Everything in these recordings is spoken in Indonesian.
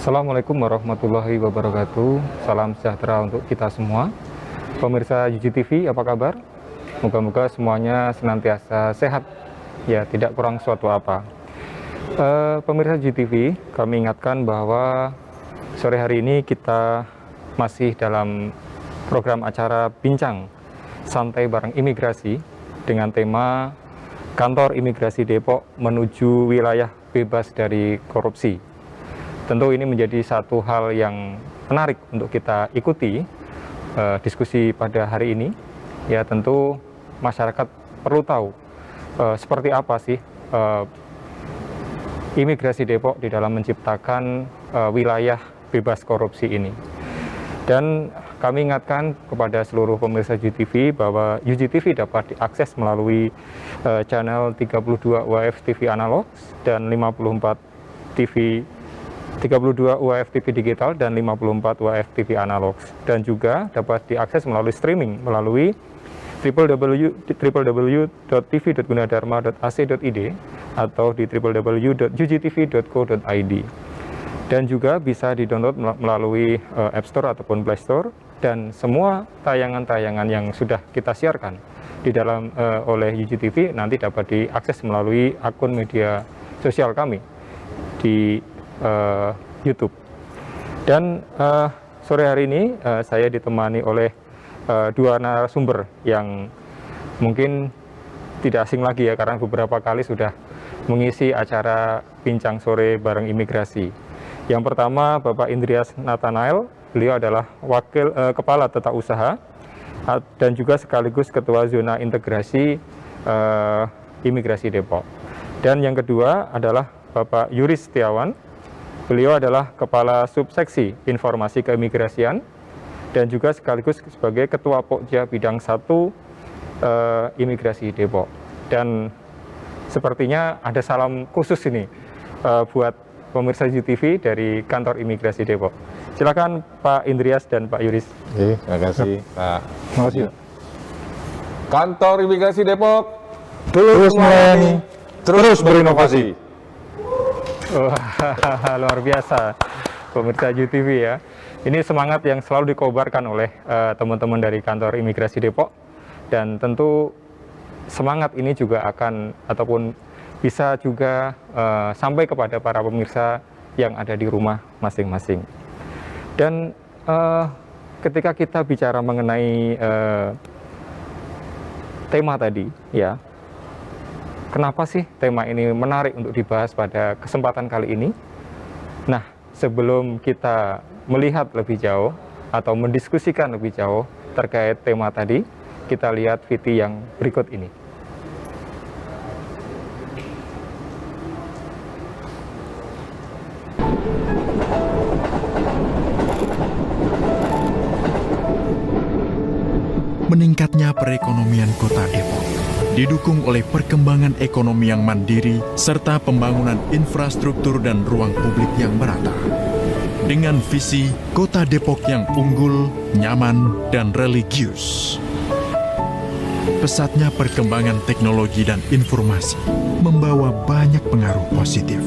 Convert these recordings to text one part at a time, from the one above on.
Assalamualaikum warahmatullahi wabarakatuh. Salam sejahtera untuk kita semua. Pemirsa UGTV, apa kabar? Moga-moga semuanya senantiasa sehat, ya tidak kurang suatu apa. Pemirsa UGTV, kami ingatkan bahwa sore hari ini kita masih dalam program acara Bincang Santai Bareng Imigrasi dengan tema Kantor Imigrasi Depok menuju wilayah bebas dari korupsi. Tentu ini menjadi satu hal yang menarik untuk kita ikuti diskusi pada hari ini. Ya tentu masyarakat perlu tahu seperti apa sih imigrasi Depok di dalam menciptakan wilayah bebas korupsi ini. Dan kami ingatkan kepada seluruh pemirsa UGTV bahwa UGTV dapat diakses melalui channel 32 UHF TV analog dan 32 UHF TV digital dan 54 UHF TV analog, dan juga dapat diakses melalui streaming melalui www.tv.gunadarma.ac.id atau di www.ugtv.co.id, dan juga bisa di-download melalui App Store ataupun Play Store. Dan semua tayangan-tayangan yang sudah kita siarkan di dalam oleh UGTV nanti dapat diakses melalui akun media sosial kami di YouTube. Dan sore hari ini saya ditemani oleh dua narasumber yang mungkin tidak asing lagi ya, karena beberapa kali sudah mengisi acara Bincang Sore Bareng Imigrasi. Yang pertama Bapak Indrias Nathanael, beliau adalah Wakil Kepala Tata Usaha dan juga sekaligus Ketua Zona Integrasi Imigrasi Depok. Dan yang kedua adalah Bapak Yuris Setiawan. Beliau adalah Kepala Subseksi Informasi Keimigrasian dan juga sekaligus sebagai Ketua Pokja Bidang 1 Imigrasi Depok. Dan sepertinya ada salam khusus ini buat pemirsa UGTV dari Kantor Imigrasi Depok. Silakan Pak Indrias dan Pak Yuris. Terima kasih Pak. Terima kasih. Kantor Imigrasi Depok Terus melayani, terus berinovasi. Wah, luar biasa pemirsa UGTV ya. Ini semangat yang selalu dikobarkan oleh teman-teman dari Kantor Imigrasi Depok, dan tentu semangat ini juga akan ataupun bisa juga sampai kepada para pemirsa yang ada di rumah masing-masing. Dan ketika kita bicara mengenai tema tadi ya, kenapa sih tema ini menarik untuk dibahas pada kesempatan kali ini? Nah, sebelum kita melihat lebih jauh atau mendiskusikan lebih jauh terkait tema tadi, kita lihat VT yang berikut ini. Meningkatnya perekonomian Kota Depok didukung oleh perkembangan ekonomi yang mandiri serta pembangunan infrastruktur dan ruang publik yang merata. Dengan visi Kota Depok yang unggul, nyaman, dan religius. Pesatnya perkembangan teknologi dan informasi membawa banyak pengaruh positif.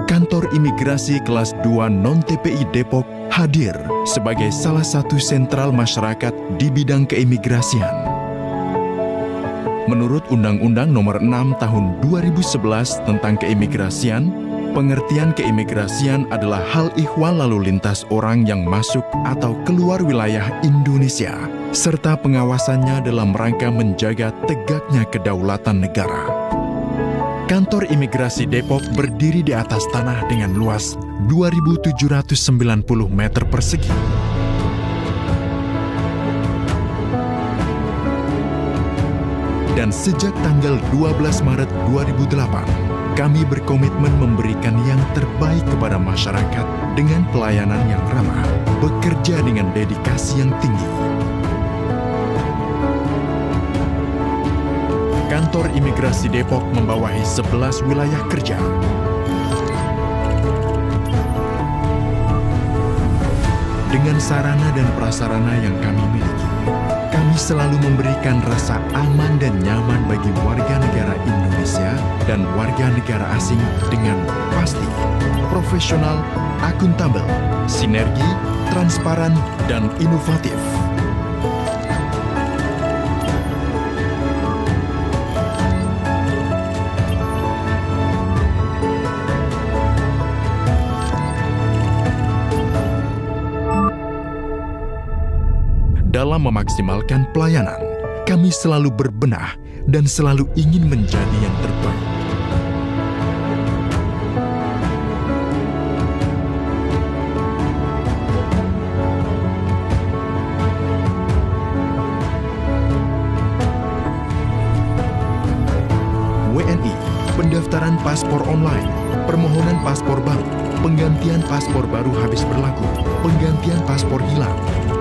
Kantor Imigrasi Kelas 2 Non-TPI Depok hadir sebagai salah satu sentral masyarakat di bidang keimigrasian. Menurut Undang-Undang Nomor 6 Tahun 2011 tentang keimigrasian, pengertian keimigrasian adalah hal ihwal lalu lintas orang yang masuk atau keluar wilayah Indonesia, serta pengawasannya dalam rangka menjaga tegaknya kedaulatan negara. Kantor Imigrasi Depok berdiri di atas tanah dengan luas 2.790 meter persegi. Dan sejak tanggal 12 Maret 2008, kami berkomitmen memberikan yang terbaik kepada masyarakat dengan pelayanan yang ramah, bekerja dengan dedikasi yang tinggi. Kantor Imigrasi Depok membawahi 11 wilayah kerja. Dengan sarana dan prasarana yang kami miliki, Kami selalu memberikan rasa aman dan nyaman bagi warga negara Indonesia dan warga negara asing dengan pasti, profesional, akuntabel, sinergi, transparan, dan inovatif. Dalam memaksimalkan pelayanan, kami selalu berbenah dan selalu ingin menjadi yang terbaik. WNI, pendaftaran paspor online, permohonan paspor baru, penggantian paspor baru habis berlaku, penggantian paspor hilang,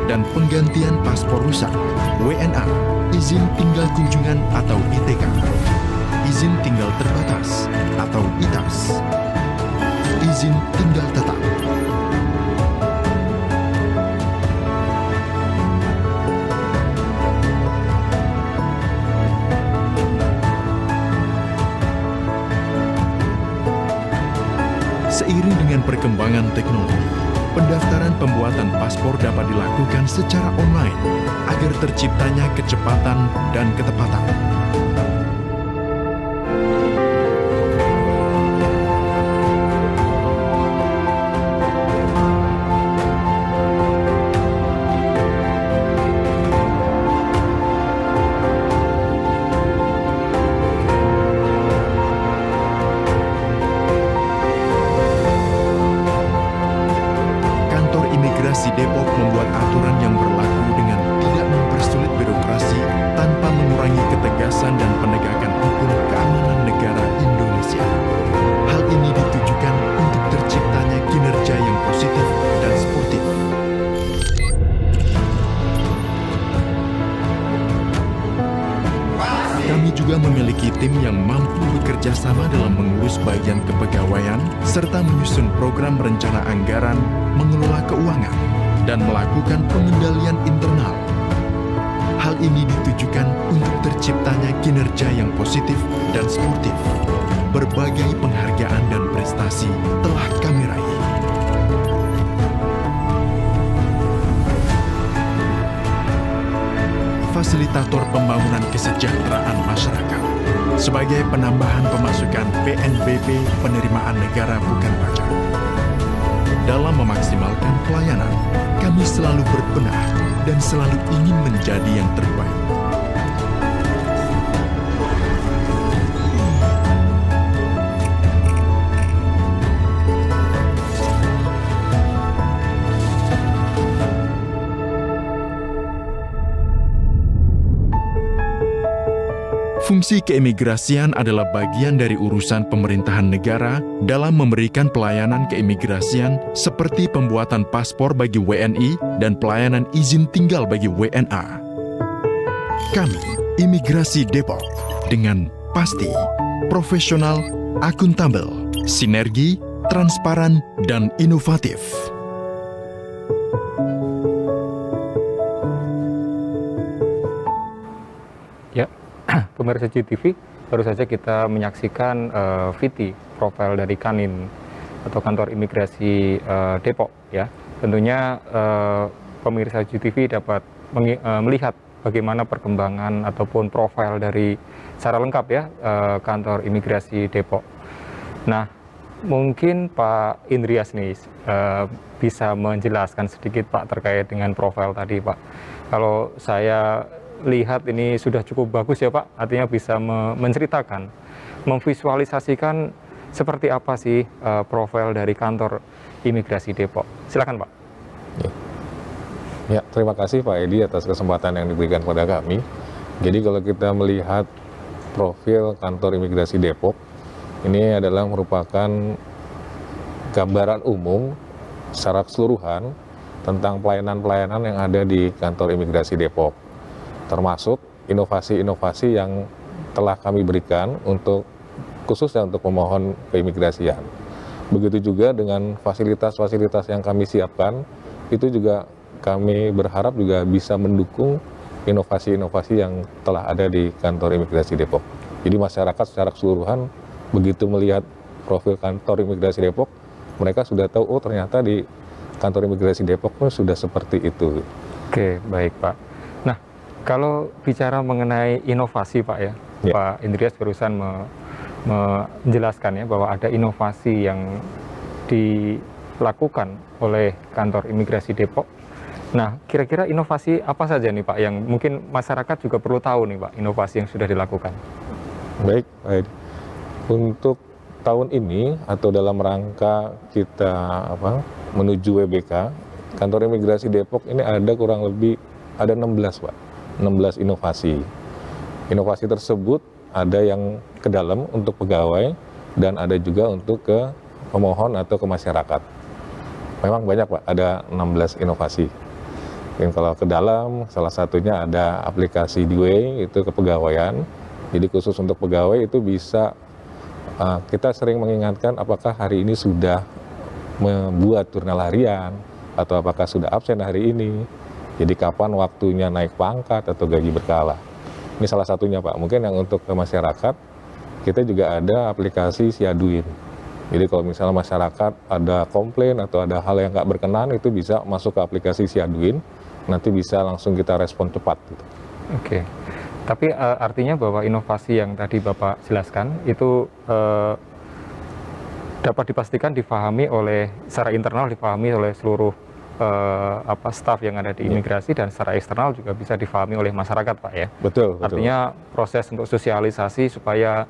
dan penggantian paspor rusak. WNA, izin tinggal kunjungan atau ITK, izin tinggal terbatas atau ITAS, izin tinggal tetap. Seiring dengan perkembangan teknologi, pendaftaran pembuatan paspor dapat dilakukan secara online agar terciptanya kecepatan dan ketepatan. Imigrasi Depok membuat aturan yang berlaku dengan tidak mempersulit birokrasi tanpa mengurangi ketegasan dan penegakan hukum keamanan negara Indonesia. Hal ini ditujukan untuk terciptanya kinerja yang positif dan sportif. Kami juga memiliki tim yang mampu bekerja sama dalam mengurus bagian kepegawaian serta menyusun program rencana anggaran, mengelola keuangan, dan melakukan pengendalian internal. Hal ini ditujukan untuk terciptanya kinerja yang positif dan sportif. Berbagai penghargaan dan prestasi telah kami raih. Fasilitator pembangunan kesejahteraan masyarakat sebagai penambahan pemasukan PNBP penerimaan negara bukan pajak. Dalam memaksimalkan pelayanan, kami selalu berbenah dan selalu ingin menjadi yang terbaik. Fungsi keimigrasian adalah bagian dari urusan pemerintahan negara dalam memberikan pelayanan keimigrasian seperti pembuatan paspor bagi WNI dan pelayanan izin tinggal bagi WNA. Kami, Imigrasi Depok, dengan pasti, profesional, akuntabel, sinergi, transparan, dan inovatif. Pemirsa GTV, baru saja kita menyaksikan VT, profil dari Kanin atau Kantor Imigrasi Depok. Ya, tentunya pemirsa GTV dapat melihat bagaimana perkembangan ataupun profil dari secara lengkap ya Kantor Imigrasi Depok. Nah, mungkin Pak Indrias nih bisa menjelaskan sedikit Pak terkait dengan profil tadi Pak. Kalau saya lihat ini sudah cukup bagus ya Pak, artinya bisa menceritakan, memvisualisasikan seperti apa sih profil dari Kantor Imigrasi Depok. Silakan Pak. Ya, terima kasih Pak Edi atas kesempatan yang diberikan kepada kami. Jadi kalau kita melihat profil Kantor Imigrasi Depok, ini adalah merupakan gambaran umum secara keseluruhan tentang pelayanan-pelayanan yang ada di Kantor Imigrasi Depok, termasuk inovasi-inovasi yang telah kami berikan untuk khususnya untuk pemohon keimigrasian. Begitu juga dengan fasilitas-fasilitas yang kami siapkan, itu juga kami berharap juga bisa mendukung inovasi-inovasi yang telah ada di kantor imigrasi Depok. Jadi masyarakat secara keseluruhan begitu melihat profil kantor imigrasi Depok, mereka sudah tahu, oh ternyata di kantor imigrasi Depok pun sudah seperti itu. Oke, baik Pak. Nah, kalau bicara mengenai inovasi Pak ya, Pak Indrias barusan menjelaskan ya bahwa ada inovasi yang dilakukan oleh kantor imigrasi Depok. Nah, kira-kira inovasi apa saja nih Pak yang mungkin masyarakat juga perlu tahu nih Pak, inovasi yang sudah dilakukan? Baik, untuk tahun ini atau dalam rangka kita menuju WBK, kantor imigrasi Depok ini ada kurang lebih ada 16 Pak, 16 inovasi. Inovasi tersebut ada yang ke dalam untuk pegawai dan ada juga untuk ke pemohon atau ke masyarakat. Memang banyak Pak, ada 16 inovasi. Dan kalau ke dalam, salah satunya ada aplikasi Dway, itu kepegawaian. Jadi khusus untuk pegawai itu bisa, kita sering mengingatkan apakah hari ini sudah membuat jurnal harian, atau apakah sudah absen hari ini. Jadi kapan waktunya naik pangkat atau gaji berkala. Ini salah satunya Pak. Mungkin yang untuk ke masyarakat, kita juga ada aplikasi Siaduin. Jadi kalau misalnya masyarakat ada komplain atau ada hal yang nggak berkenan, itu bisa masuk ke aplikasi Siaduin. Nanti bisa langsung kita respon cepat gitu. Oke, tapi artinya bahwa inovasi yang tadi Bapak jelaskan itu dapat dipastikan difahami oleh secara internal, difahami oleh seluruh staf yang ada di imigrasi, dan secara eksternal juga bisa difahami oleh masyarakat Pak ya. Betul. Artinya proses untuk sosialisasi supaya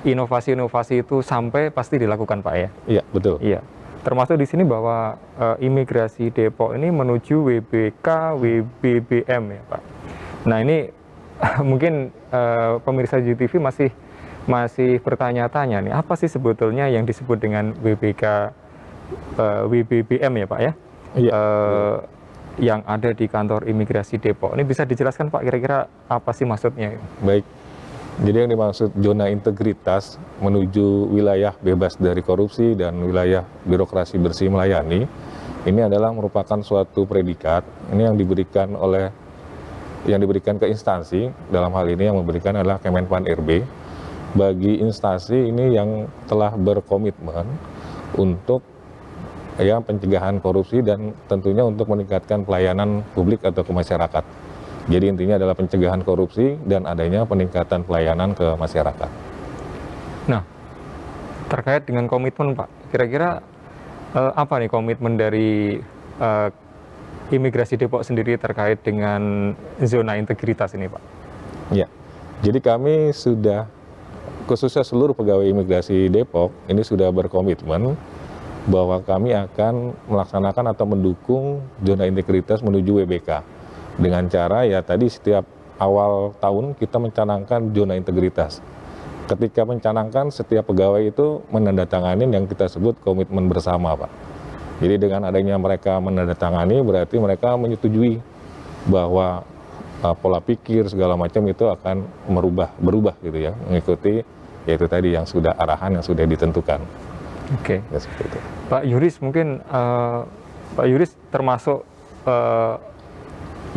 inovasi-inovasi itu sampai pasti dilakukan Pak ya. Iya, betul. Iya. Termasuk di sini bahwa imigrasi Depok ini menuju WBK, WBBM ya Pak. Nah ini mungkin pemirsa JTV masih bertanya-tanya nih, apa sih sebetulnya yang disebut dengan WBK, WBBM ya Pak ya? Iya. Yang ada di kantor imigrasi Depok. Ini bisa dijelaskan Pak kira-kira apa sih maksudnya? Baik. Jadi yang dimaksud zona integritas menuju wilayah bebas dari korupsi dan wilayah birokrasi bersih melayani, ini adalah merupakan suatu predikat ini yang diberikan ke instansi. Dalam hal ini yang memberikan adalah Kemenpan RB bagi instansi ini yang telah berkomitmen untuk pencegahan korupsi dan tentunya untuk meningkatkan pelayanan publik atau ke masyarakat. Jadi intinya adalah pencegahan korupsi dan adanya peningkatan pelayanan ke masyarakat. Nah, terkait dengan komitmen Pak, kira-kira apa nih komitmen dari imigrasi Depok sendiri terkait dengan zona integritas ini Pak? Ya, jadi kami sudah, khususnya seluruh pegawai imigrasi Depok, ini sudah berkomitmen bahwa kami akan melaksanakan atau mendukung zona integritas menuju WBK. Dengan cara tadi setiap awal tahun kita mencanangkan zona integritas. Ketika mencanangkan, setiap pegawai itu menandatangani yang kita sebut komitmen bersama Pak. Jadi dengan adanya mereka menandatangani berarti mereka menyetujui bahwa pola pikir segala macam itu akan berubah gitu ya, mengikuti yaitu tadi yang sudah arahan yang sudah ditentukan. Oke. Ya, seperti itu. Pak Yuris mungkin Pak Yuris termasuk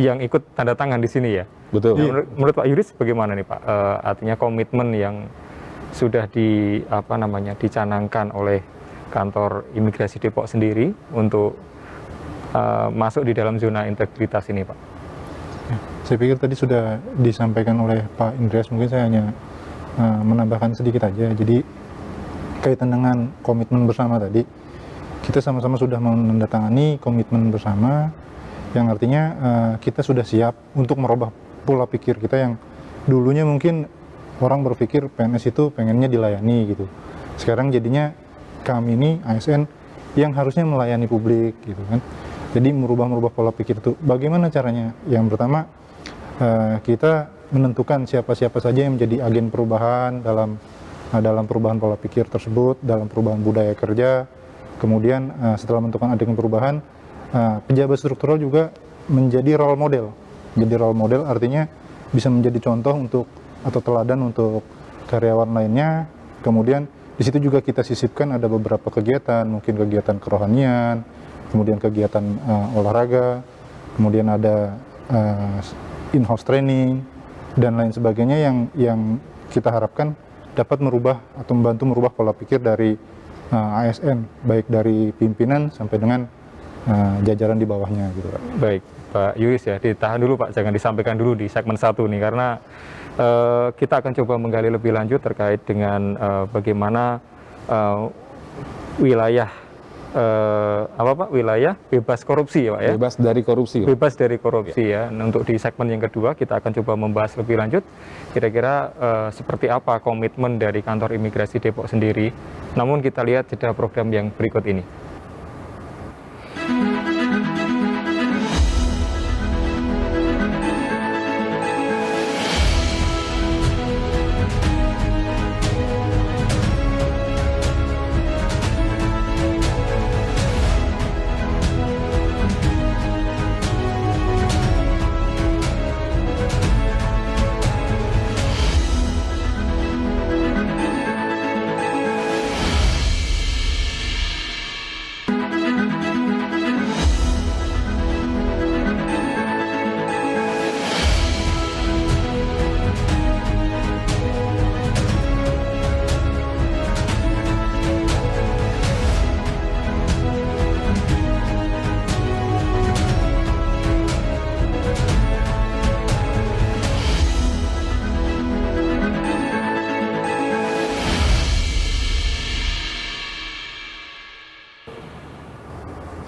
yang ikut tanda tangan di sini ya. Betul. Nah, menurut Pak Yuris bagaimana nih Pak? Artinya komitmen yang sudah dicanangkan oleh kantor imigrasi Depok sendiri untuk masuk di dalam zona integritas ini Pak. Ya, saya pikir tadi sudah disampaikan oleh Pak Indrias, mungkin saya hanya menambahkan sedikit aja. Jadi kaitan dengan komitmen bersama tadi, kita sama-sama sudah menandatangani komitmen bersama yang artinya kita sudah siap untuk merubah pola pikir kita yang dulunya mungkin orang berpikir PNS itu pengennya dilayani gitu. Sekarang jadinya kami ini ASN yang harusnya melayani publik gitu kan. Jadi merubah pola pikir itu. Bagaimana caranya? Yang pertama kita menentukan siapa-siapa saja yang menjadi agen perubahan dalam perubahan pola pikir tersebut, dalam perubahan budaya kerja. Kemudian setelah menentukan agen perubahan, pejabat struktural juga menjadi role model. Jadi role model artinya bisa menjadi contoh untuk atau teladan untuk karyawan lainnya. Kemudian di situ juga kita sisipkan ada beberapa kegiatan, mungkin kegiatan kerohanian, kemudian kegiatan olahraga, kemudian ada in-house training dan lain sebagainya yang kita harapkan dapat merubah atau membantu merubah pola pikir dari ASN, baik dari pimpinan sampai dengan jajaran di bawahnya gitu Pak. Baik Pak Yuris ya, ditahan dulu Pak, jangan disampaikan dulu di segmen 1 nih, karena kita akan coba menggali lebih lanjut terkait dengan bagaimana wilayah wilayah bebas korupsi ya Pak ya? Bebas dari korupsi. Bebas dari korupsi ya. Nah, untuk di segmen yang kedua kita akan coba membahas lebih lanjut kira-kira seperti apa komitmen dari kantor imigrasi Depok sendiri. Namun kita lihat jeda program yang berikut ini.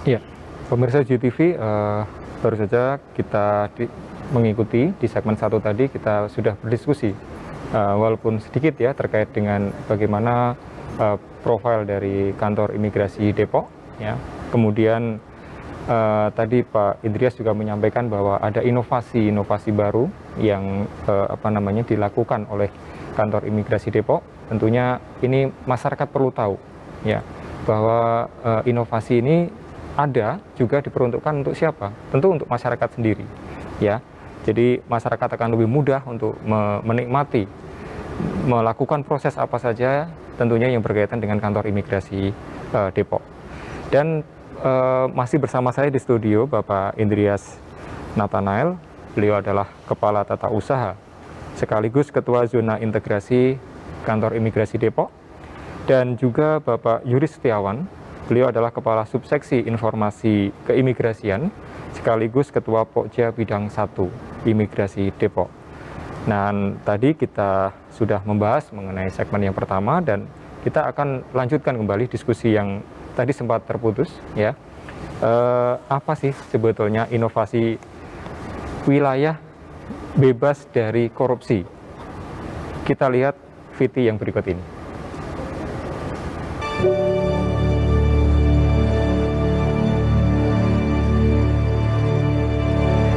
Ya, pemirsa JTV, baru saja kita mengikuti di segmen 1 tadi, kita sudah berdiskusi walaupun sedikit ya terkait dengan bagaimana profil dari kantor imigrasi Depok ya. Kemudian tadi Pak Indrias juga menyampaikan bahwa ada inovasi baru yang dilakukan oleh kantor imigrasi Depok. Tentunya ini masyarakat perlu tahu ya bahwa inovasi ini ada juga diperuntukkan untuk siapa? Tentu untuk masyarakat sendiri, ya. Jadi masyarakat akan lebih mudah untuk menikmati, melakukan proses apa saja, tentunya yang berkaitan dengan kantor imigrasi Depok. Dan masih bersama saya di studio Bapak Indrias Nathanael, beliau adalah Kepala Tata Usaha, sekaligus Ketua Zona Integrasi Kantor Imigrasi Depok, dan juga Bapak Yuris Setiawan. Beliau adalah Kepala Subseksi Informasi Keimigrasian sekaligus Ketua Pokja Bidang 1 Imigrasi Depok. Nah, tadi kita sudah membahas mengenai segmen yang pertama dan kita akan lanjutkan kembali diskusi yang tadi sempat terputus ya. Apa sih sebetulnya inovasi wilayah bebas dari korupsi? Kita lihat VT yang berikut ini.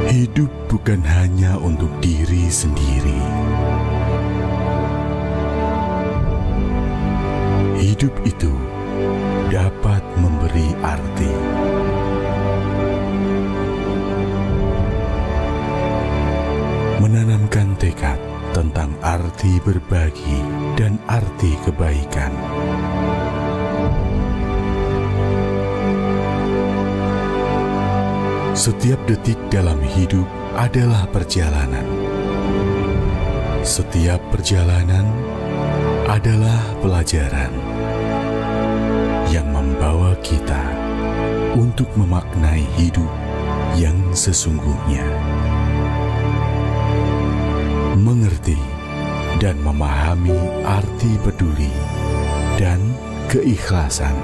Hidup bukan hanya untuk diri sendiri. Hidup itu dapat memberi arti. Menanamkan tekad tentang arti berbagi dan arti kebaikan. Setiap detik dalam hidup adalah perjalanan. Setiap perjalanan adalah pelajaran yang membawa kita untuk memaknai hidup yang sesungguhnya. Mengerti dan memahami arti peduli dan keikhlasan.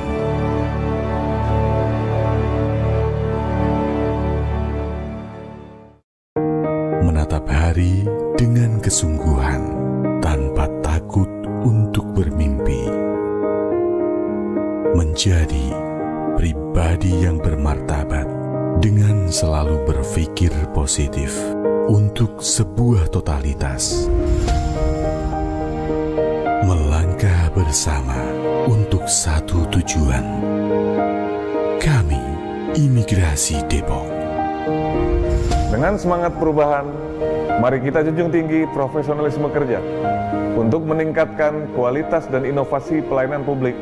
Menatap hari dengan kesungguhan, tanpa takut untuk bermimpi. Menjadi pribadi yang bermartabat dengan selalu berpikir positif untuk sebuah totalitas. Melangkah bersama untuk satu tujuan. Kami, Imigrasi Depok. Dengan semangat perubahan, mari kita junjung tinggi profesionalisme kerja untuk meningkatkan kualitas dan inovasi pelayanan publik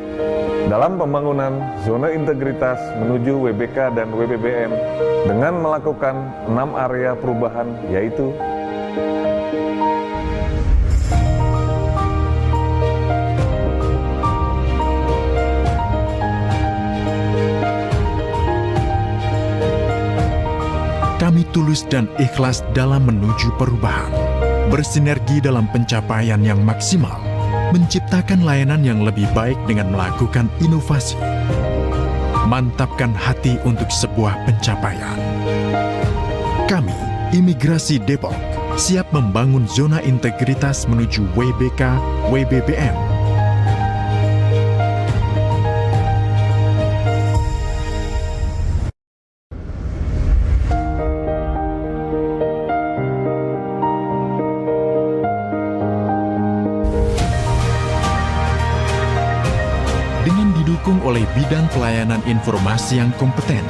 dalam pembangunan zona integritas menuju WBK dan WBBM dengan melakukan 6 area perubahan, yaitu Kami tulus dan ikhlas dalam menuju perubahan, bersinergi dalam pencapaian yang maksimal, menciptakan layanan yang lebih baik dengan melakukan inovasi, mantapkan hati untuk sebuah pencapaian. Kami, Imigrasi Depok, siap membangun zona integritas menuju WBK, WBBM. Dengan didukung oleh bidang pelayanan informasi yang kompeten,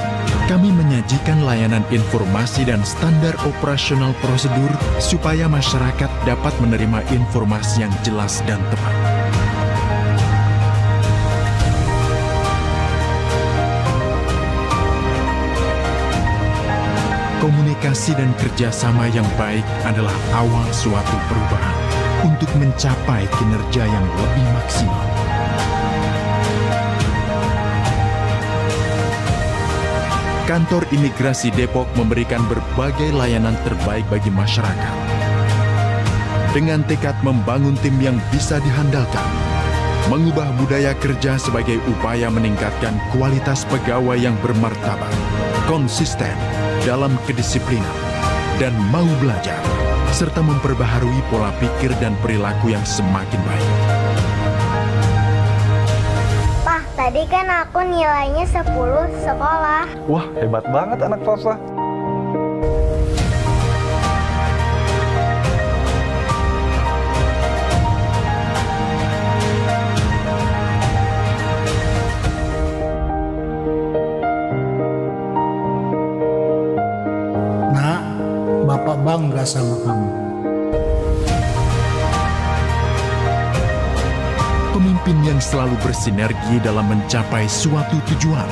kami menyajikan layanan informasi dan standar operasional prosedur supaya masyarakat dapat menerima informasi yang jelas dan tepat. Komunikasi dan kerjasama yang baik adalah awal suatu perubahan untuk mencapai kinerja yang lebih maksimal. Kantor Imigrasi Depok memberikan berbagai layanan terbaik bagi masyarakat. Dengan tekad membangun tim yang bisa dihandalkan, mengubah budaya kerja sebagai upaya meningkatkan kualitas pegawai yang bermartabat, konsisten dalam kedisiplinan, dan mau belajar, serta memperbaharui pola pikir dan perilaku yang semakin baik. Tadi kan aku nilainya 10 sekolah. Wah, hebat banget anak papa. Nak, Bapak bangga sama kamu. Pemimpin yang selalu bersinergi dalam mencapai suatu tujuan,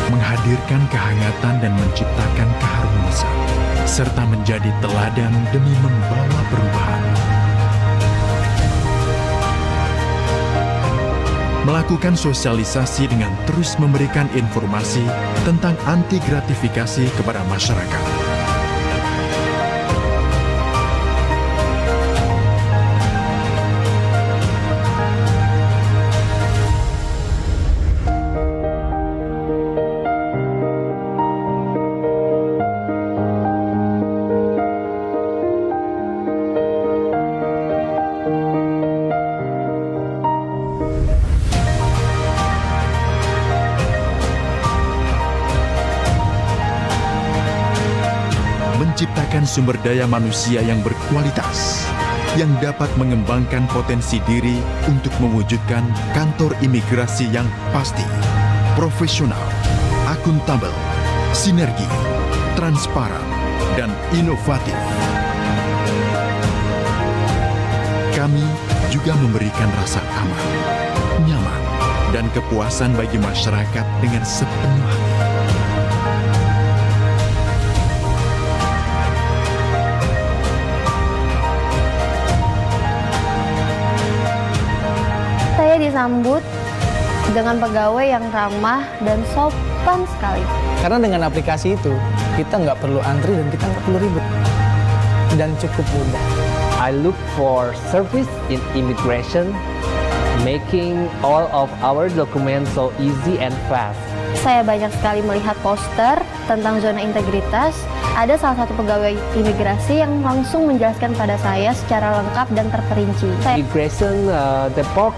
menghadirkan kehangatan dan menciptakan keharmonisan, serta menjadi teladan demi membawa perubahan. Melakukan sosialisasi dengan terus memberikan informasi tentang anti gratifikasi kepada masyarakat. Menciptakan sumber daya manusia yang berkualitas, yang dapat mengembangkan potensi diri untuk mewujudkan kantor imigrasi yang pasti, profesional, akuntabel, sinergi, transparan, dan inovatif. Kami juga memberikan rasa aman, nyaman, dan kepuasan bagi masyarakat dengan sepenuh hati. Saya disambut dengan pegawai yang ramah dan sopan sekali. Karena dengan aplikasi itu, kita nggak perlu antri dan kita nggak perlu ribet. Dan cukup mudah. I look for service in immigration, making all of our documents so easy and fast. Saya banyak sekali melihat poster tentang zona integritas. Ada salah satu pegawai imigrasi yang langsung menjelaskan pada saya secara lengkap dan terperinci. Immigration Depok,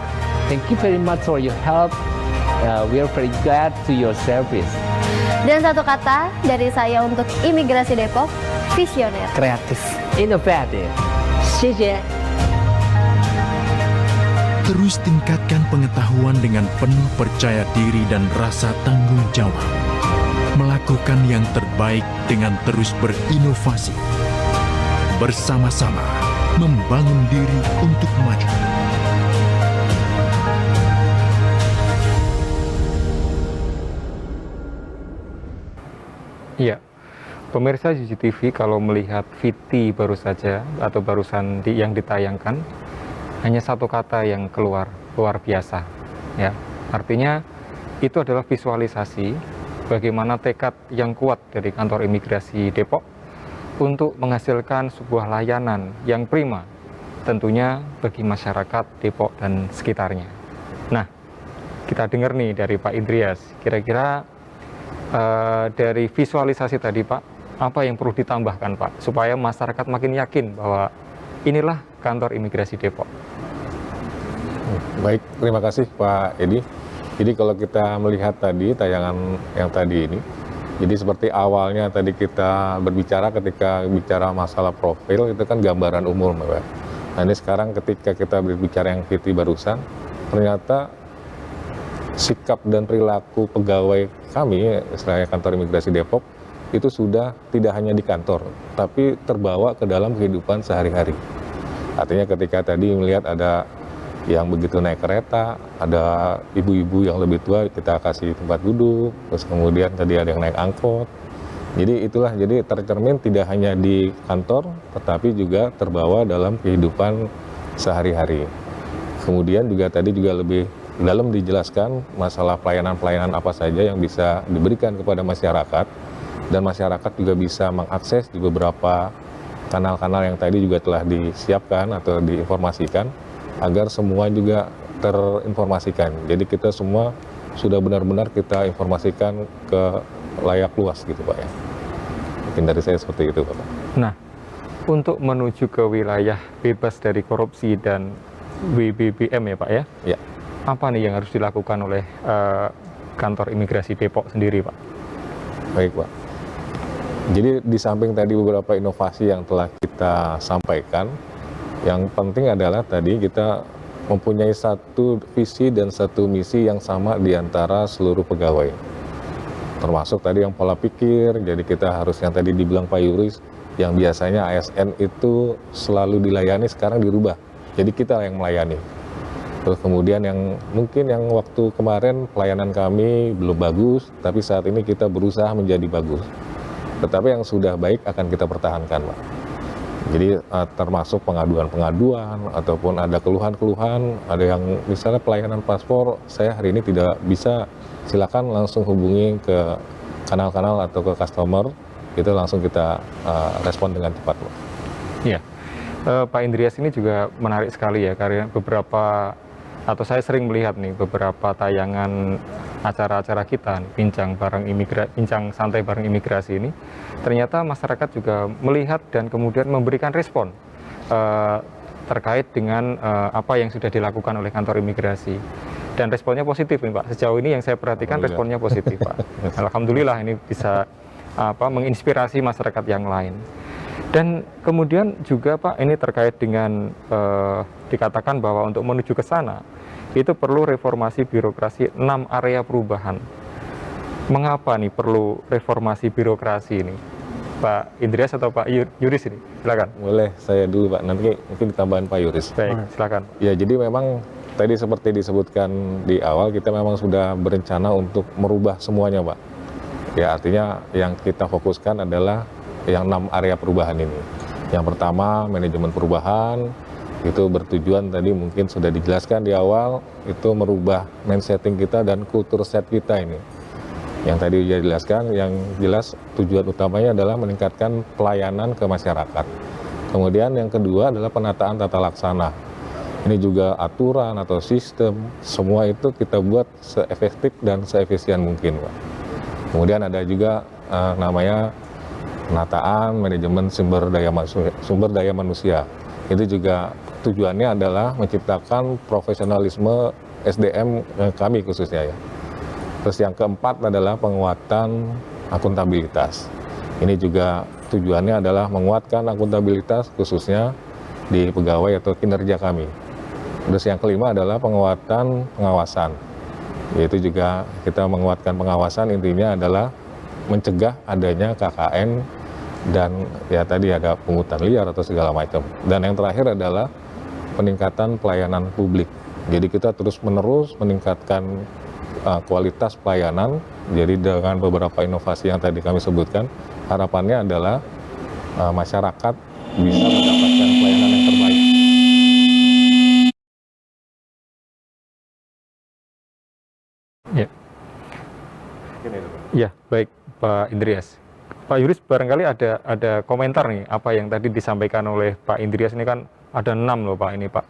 thank you very much for your help. We are very glad to your service. Dan satu kata dari saya untuk Imigrasi Depok, visioner, kreatif, inovatif. 谢谢. Terus tingkatkan pengetahuan dengan penuh percaya diri dan rasa tanggung jawab. Melakukan yang terbaik dengan terus berinovasi. Bersama-sama membangun diri untuk maju. Iya, Pemirsa UGTV kalau melihat VT baru saja atau barusan yang ditayangkan, hanya satu kata yang keluar, luar biasa. Ya, artinya itu adalah visualisasi bagaimana tekad yang kuat dari kantor imigrasi Depok untuk menghasilkan sebuah layanan yang prima, tentunya bagi masyarakat Depok dan sekitarnya. Nah, kita dengar nih dari Pak Indrias, kira-kira dari visualisasi tadi Pak, apa yang perlu ditambahkan Pak, supaya masyarakat makin yakin bahwa inilah kantor imigrasi Depok? Baik, terima kasih Pak Edi. Jadi kalau kita melihat tadi tayangan yang tadi ini, jadi seperti awalnya tadi kita berbicara ketika bicara masalah profil, itu kan gambaran umum Pak. Nah ini sekarang ketika kita berbicara yang VT barusan, ternyata sikap dan perilaku pegawai kami, istilahnya kantor imigrasi Depok, itu sudah tidak hanya di kantor, tapi terbawa ke dalam kehidupan sehari-hari. Artinya ketika tadi melihat ada yang begitu naik kereta, ada ibu-ibu yang lebih tua, kita kasih tempat duduk, terus kemudian tadi ada yang naik angkot. Jadi itulah, jadi tercermin tidak hanya di kantor, tetapi juga terbawa dalam kehidupan sehari-hari. Kemudian juga tadi juga lebih dalam dijelaskan masalah pelayanan-pelayanan apa saja yang bisa diberikan kepada masyarakat, dan masyarakat juga bisa mengakses di beberapa kanal-kanal yang tadi juga telah disiapkan atau diinformasikan agar semua juga terinformasikan. Jadi kita semua sudah benar-benar kita informasikan ke layak luas gitu Pak ya. Mungkin dari saya seperti itu Pak. Nah, untuk menuju ke wilayah bebas dari korupsi dan WBBM ya Pak ya? Ya. Apa nih yang harus dilakukan oleh kantor imigrasi Depok sendiri Pak? Baik Pak. Jadi di samping tadi beberapa inovasi yang telah kita sampaikan, yang penting adalah tadi kita mempunyai satu visi dan satu misi yang sama di antara seluruh pegawai. Termasuk tadi yang pola pikir, jadi kita harus yang tadi dibilang Pak Yuris, yang biasanya ASN itu selalu dilayani sekarang dirubah. Jadi kita yang melayani. Terus kemudian yang mungkin yang waktu kemarin pelayanan kami belum bagus, tapi saat ini kita berusaha menjadi bagus. Tetapi yang sudah baik akan kita pertahankan, Pak. Jadi termasuk pengaduan-pengaduan ataupun ada keluhan-keluhan, ada yang misalnya pelayanan paspor, saya hari ini tidak bisa, silakan langsung hubungi ke kanal-kanal atau ke customer, itu langsung kita respon dengan cepat, Pak. Iya, Pak Indrias ini juga menarik sekali ya, karena beberapa, atau saya sering melihat nih beberapa tayangan acara-acara kita, bincang santai bareng imigrasi ini, ternyata masyarakat juga melihat dan kemudian memberikan respon terkait dengan apa yang sudah dilakukan oleh kantor imigrasi. Dan responnya positif nih Pak, sejauh ini yang saya perhatikan responnya positif Pak. Alhamdulillah ini bisa menginspirasi masyarakat yang lain. Dan kemudian juga Pak, ini terkait dengan dikatakan bahwa untuk menuju ke sana itu perlu reformasi birokrasi 6 area perubahan. Mengapa nih perlu reformasi birokrasi ini? Pak Indrias atau Pak Yuris ini? Silakan. Boleh, saya dulu Pak, nanti mungkin ditambahin Pak Yuris. Baik, silakan. Ya, jadi memang tadi seperti disebutkan di awal, kita memang sudah berencana untuk merubah semuanya Pak. Ya, artinya yang kita fokuskan adalah yang 6 area perubahan ini. Yang pertama, manajemen perubahan, itu bertujuan tadi mungkin sudah dijelaskan di awal, itu merubah mindsetting kita dan kultur set kita ini. Yang tadi sudah dijelaskan, yang jelas tujuan utamanya adalah meningkatkan pelayanan ke masyarakat. Kemudian yang kedua adalah penataan tata laksana. Ini juga aturan atau sistem, semua itu kita buat seefektif dan seefisien mungkin, Pak. Kemudian ada juga namanya penataan manajemen sumber daya manusia. Itu juga tujuannya adalah menciptakan profesionalisme SDM kami khususnya ya. Terus yang keempat adalah penguatan akuntabilitas. Ini juga tujuannya adalah menguatkan akuntabilitas khususnya di pegawai atau kinerja kami. Terus yang kelima adalah penguatan pengawasan. Yaitu juga kita menguatkan pengawasan, intinya adalah mencegah adanya KKN dan ya tadi ada pungutan liar atau segala macam. Dan yang terakhir adalah peningkatan pelayanan publik. Jadi kita terus-menerus meningkatkan kualitas pelayanan. Jadi dengan beberapa inovasi yang tadi kami sebutkan, harapannya adalah masyarakat bisa mendapatkan pelayanan yang terbaik. Ya. Ya, baik Pak Indrias. Pak Yuris, barangkali ada komentar nih apa yang tadi disampaikan oleh Pak Indrias. Ini kan ada 6 loh Pak ini Pak.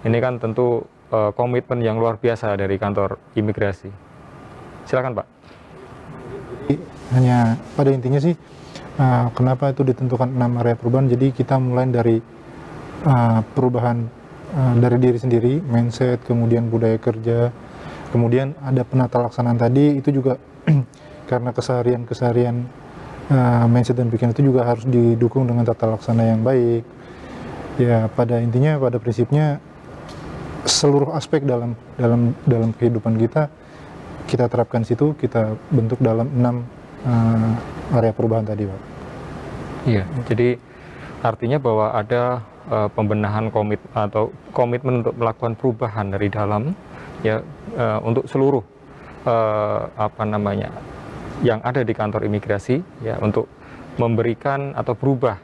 Ini kan tentu komitmen yang luar biasa dari kantor imigrasi. Silakan Pak. Hanya pada intinya sih kenapa itu ditentukan 6 area perubahan. Jadi kita mulai dari perubahan dari diri sendiri, mindset, kemudian budaya kerja, kemudian ada penata laksanaan tadi itu juga karena keseharian mindset dan pikiran itu juga harus didukung dengan tata laksana yang baik. Ya pada intinya, pada prinsipnya seluruh aspek dalam kehidupan kita terapkan situ, kita bentuk dalam 6 area perubahan tadi, Pak. Iya, jadi artinya bahwa ada pembenahan komitmen untuk melakukan perubahan dari dalam ya untuk seluruh yang ada di kantor imigrasi ya, untuk memberikan atau berubah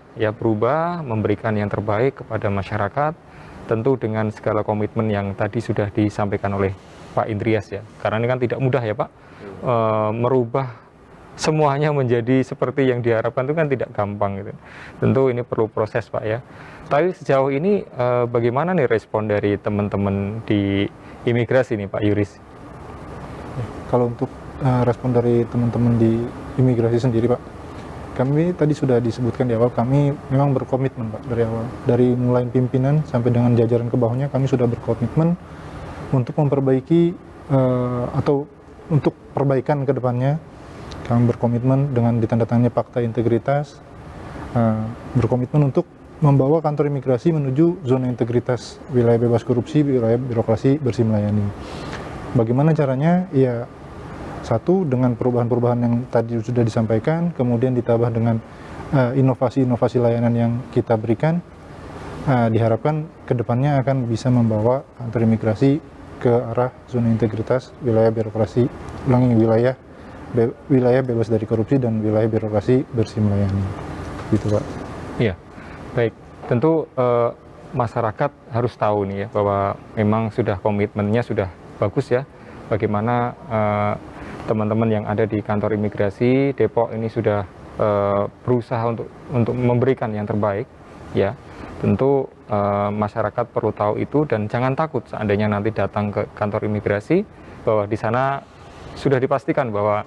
memberikan yang terbaik kepada masyarakat, tentu dengan segala komitmen yang tadi sudah disampaikan oleh Pak Indrias ya. Karena ini kan tidak mudah ya Pak, merubah semuanya menjadi seperti yang diharapkan itu kan tidak gampang gitu. Tentu ini perlu proses Pak ya. Tapi sejauh ini bagaimana nih respon dari teman-teman di imigrasi nih Pak Yuris? Kalau untuk respon dari teman-teman di imigrasi sendiri Pak, kami tadi sudah disebutkan di awal, kami memang berkomitmen Pak dari awal. Dari mulai pimpinan sampai dengan jajaran ke bawahnya, kami sudah berkomitmen untuk memperbaiki atau untuk perbaikan ke depannya. Kami berkomitmen dengan ditandatangani fakta integritas, berkomitmen untuk membawa kantor imigrasi menuju zona integritas, wilayah bebas korupsi, wilayah birokrasi bersih melayani. Bagaimana caranya? Ya, satu, dengan perubahan-perubahan yang tadi sudah disampaikan, kemudian ditambah dengan inovasi-inovasi layanan yang kita berikan, diharapkan kedepannya akan bisa membawa kantor imigrasi ke arah zona integritas, wilayah birokrasi, wilayah bebas dari korupsi dan wilayah birokrasi bersih melayani. Gitu Pak. Iya, baik. Tentu masyarakat harus tahu nih ya, bahwa memang sudah komitmennya sudah bagus ya, bagaimana teman-teman yang ada di kantor imigrasi Depok ini sudah berusaha untuk memberikan yang terbaik ya. Tentu masyarakat perlu tahu itu, dan jangan takut seandainya nanti datang ke kantor imigrasi, bahwa di sana sudah dipastikan bahwa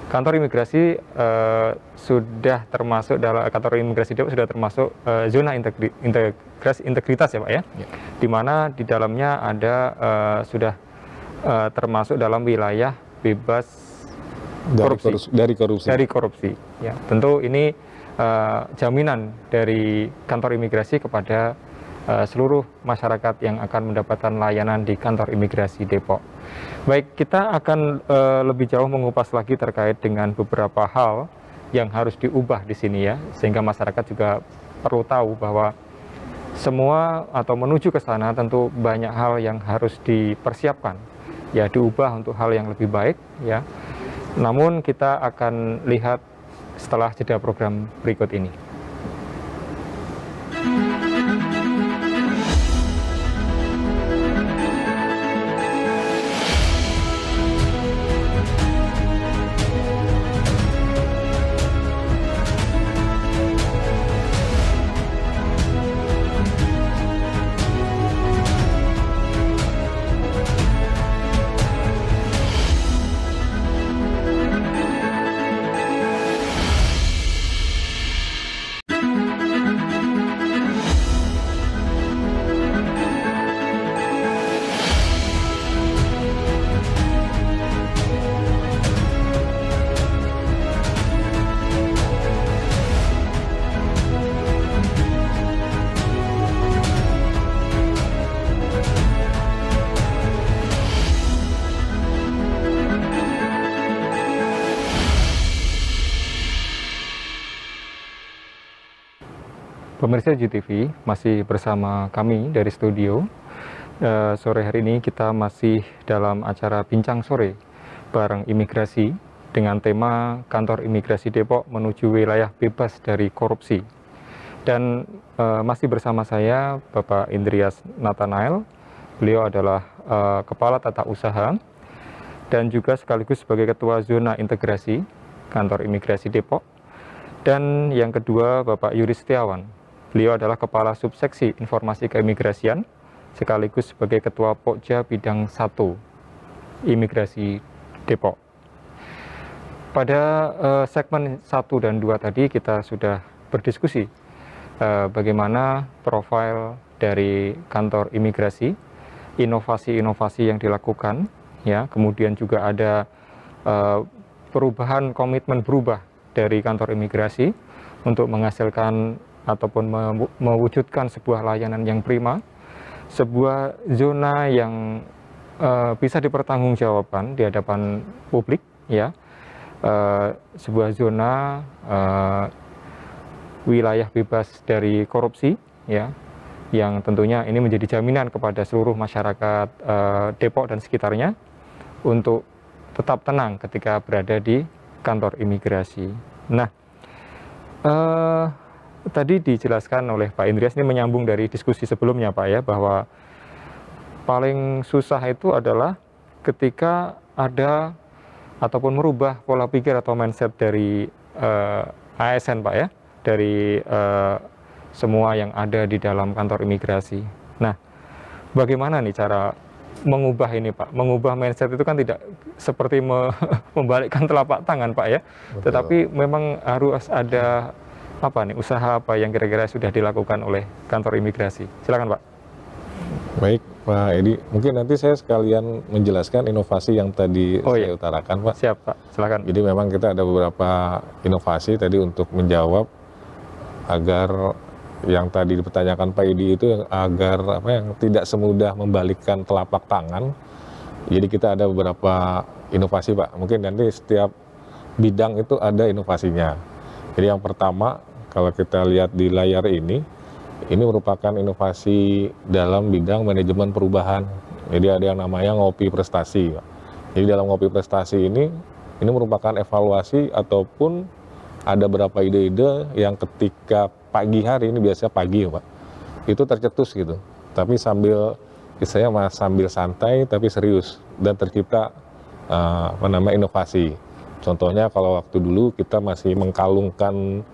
kantor imigrasi sudah termasuk dalam kantor imigrasi Depok sudah termasuk zona integritas ya Pak ya, di mana di dalamnya ada sudah termasuk dalam wilayah bebas dari korupsi. Ya, tentu ini jaminan dari kantor imigrasi kepada seluruh masyarakat yang akan mendapatkan layanan di kantor imigrasi Depok. Baik, kita akan lebih jauh mengupas lagi terkait dengan beberapa hal yang harus diubah di sini ya, sehingga masyarakat juga perlu tahu bahwa semua atau menuju ke sana tentu banyak hal yang harus dipersiapkan ya, diubah untuk hal yang lebih baik ya. Namun kita akan lihat setelah jeda program berikut ini. Pemirsa GTV, masih bersama kami dari studio. Sore hari ini kita masih dalam acara Bincang Sore bareng imigrasi dengan tema Kantor Imigrasi Depok menuju wilayah bebas dari korupsi. Dan masih bersama saya Bapak Indrias Nathanael, beliau adalah Kepala Tata Usaha dan juga sekaligus sebagai Ketua Zona Integrasi Kantor Imigrasi Depok. Dan yang kedua Bapak Yuris Setiawan, beliau adalah Kepala Subseksi Informasi Keimigrasian sekaligus sebagai Ketua Pokja Bidang 1 Imigrasi Depok. Pada segmen 1 dan 2 tadi kita sudah berdiskusi bagaimana profil dari kantor imigrasi, inovasi-inovasi yang dilakukan, ya, kemudian juga ada perubahan komitmen berubah dari kantor imigrasi untuk menghasilkan ataupun mewujudkan sebuah layanan yang prima, sebuah zona yang bisa dipertanggungjawabkan di hadapan publik, ya, sebuah zona wilayah bebas dari korupsi, ya, yang tentunya ini menjadi jaminan kepada seluruh masyarakat Depok dan sekitarnya untuk tetap tenang ketika berada di kantor imigrasi. Nah, tadi dijelaskan oleh Pak Indrias, ini menyambung dari diskusi sebelumnya Pak ya, bahwa paling susah itu adalah ketika ada ataupun merubah pola pikir atau mindset dari ASN Pak ya, dari semua yang ada di dalam kantor imigrasi. Nah, bagaimana nih cara mengubah ini Pak? Mengubah mindset itu kan tidak seperti membalikkan telapak tangan Pak ya. Betul. Tetapi memang harus ada apa nih, usaha apa yang kira-kira sudah dilakukan oleh kantor imigrasi. Silakan Pak. Baik Pak Edi, mungkin nanti saya sekalian menjelaskan inovasi yang tadi saya utarakan Pak. Siap Pak, silakan. Jadi memang kita ada beberapa inovasi tadi untuk menjawab agar yang tadi dipertanyakan Pak Edi itu agar apa, yang tidak semudah membalikkan telapak tangan. Jadi kita ada beberapa inovasi Pak. Mungkin nanti setiap bidang itu ada inovasinya. Jadi yang pertama, kalau kita lihat di layar ini merupakan inovasi dalam bidang manajemen perubahan. Jadi ada yang namanya ngopi prestasi Pak. Jadi dalam ngopi prestasi ini merupakan evaluasi ataupun ada beberapa ide-ide yang ketika pagi hari, ini biasanya pagi ya Pak, itu tercetus gitu, tapi sambil santai tapi serius dan tercipta inovasi. Contohnya kalau waktu dulu kita masih mengkalungkan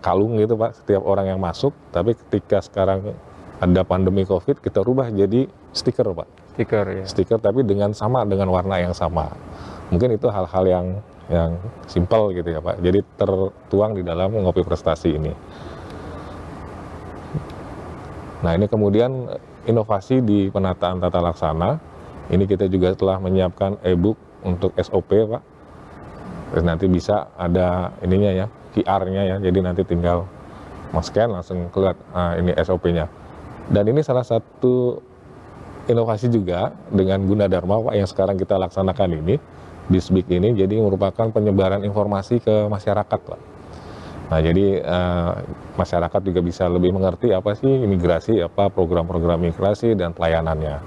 kalung gitu Pak, setiap orang yang masuk, tapi ketika sekarang ada pandemi COVID, kita rubah jadi stiker Pak. Stiker ya. Stiker tapi dengan warna yang sama. Mungkin itu hal-hal yang simpel gitu ya Pak. Jadi tertuang di dalam ngopi prestasi ini. Nah, ini kemudian inovasi di penataan tata laksana. Ini kita juga telah menyiapkan e-book untuk SOP Pak. Terus nanti bisa ada ininya ya, QR-nya ya. Jadi nanti tinggal scan langsung keluar ini SOP-nya. Dan ini salah satu inovasi juga dengan Gunadarma Pak yang sekarang kita laksanakan ini. Disbik ini jadi merupakan penyebaran informasi ke masyarakat Pak. Nah, jadi masyarakat juga bisa lebih mengerti apa sih imigrasi, apa program-program imigrasi dan pelayanannya.